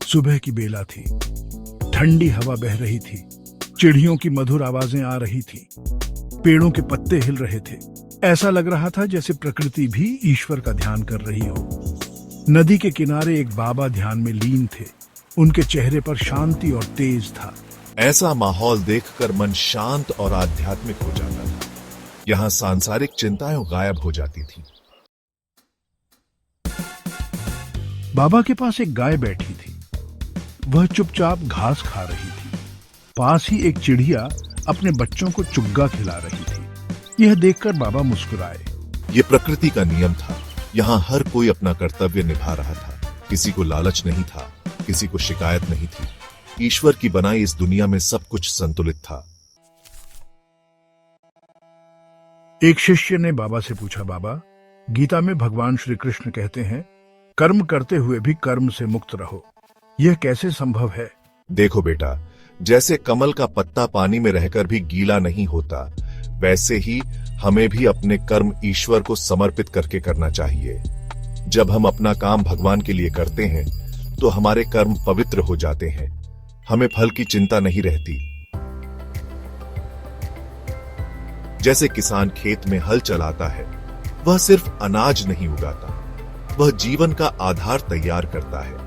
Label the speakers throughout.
Speaker 1: सुबह की बेला थी। ठंडी हवा बह रही थी। चिड़ियों की मधुर आवाजें आ रही थीं। पेड़ों के पत्ते हिल रहे थे। ऐसा लग रहा था जैसे प्रकृति भी ईश्वर का ध्यान कर रही हो। नदी के किनारे एक बाबा ध्यान में लीन थे। उनके चेहरे पर शांति और तेज था।
Speaker 2: ऐसा माहौल देखकर मन शांत और आध्यात्मिक हो जाता था। यहाँ सांसारिक चिंताएं गायब हो जाती थी।
Speaker 1: बाबा के पास एक गाय बैठी थी। वह चुपचाप घास खा रही थी। पास ही एक चिड़िया अपने बच्चों को चुग्गा खिला रही थी। यह देखकर बाबा मुस्कुराए।
Speaker 2: ये प्रकृति का नियम था। यहाँ हर कोई अपना कर्तव्य निभा रहा था। किसी को लालच नहीं था, किसी को शिकायत नहीं थी। ईश्वर की बनाई इस दुनिया में सब कुछ संतुलित था।
Speaker 1: एक शिष्य ने बाबा से पूछा, बाबा, गीता में भगवान श्री कृष्ण कहते हैं, कर्म करते हुए भी कर्म से मुक्त रहो। यह कैसे संभव है?
Speaker 2: देखो बेटा, जैसे कमल का पत्ता पानी में रहकर भी गीला नहीं होता, वैसे ही हमें भी अपने कर्म ईश्वर को समर्पित करके करना चाहिए। जब हम अपना काम भगवान के लिए करते हैं तो हमारे कर्म पवित्र हो जाते हैं। हमें फल की चिंता नहीं रहती। जैसे किसान खेत में हल चलाता है, वह सिर्फ अनाज नहीं उगाता, वह जीवन का आधार तैयार करता है।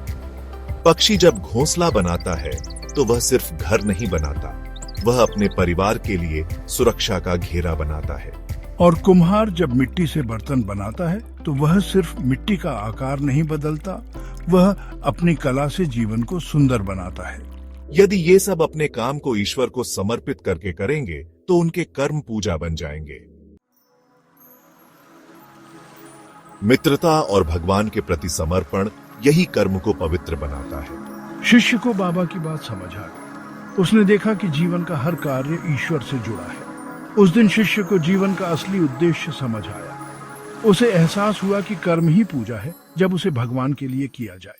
Speaker 2: पक्षी जब घोंसला बनाता है तो वह सिर्फ घर नहीं बनाता, वह अपने परिवार के लिए सुरक्षा का घेरा बनाता है।
Speaker 1: और कुम्हार जब मिट्टी से बर्तन बनाता है तो वह सिर्फ मिट्टी का आकार नहीं बदलता, वह अपनी कला से जीवन को सुंदर बनाता है।
Speaker 2: यदि ये सब अपने काम को ईश्वर को समर्पित करके करेंगे तो उनके कर्म पूजा बन जाएंगे। मित्रता और भगवान के प्रति समर्पण यही कर्म को पवित्र बनाता है।
Speaker 1: शिष्य को बाबा की बात समझ आ गई। उसने देखा कि जीवन का हर कार्य ईश्वर से जुड़ा है। उस दिन शिष्य को जीवन का असली उद्देश्य समझ आया। उसे एहसास हुआ कि कर्म ही पूजा है, जब उसे भगवान के लिए किया जाए।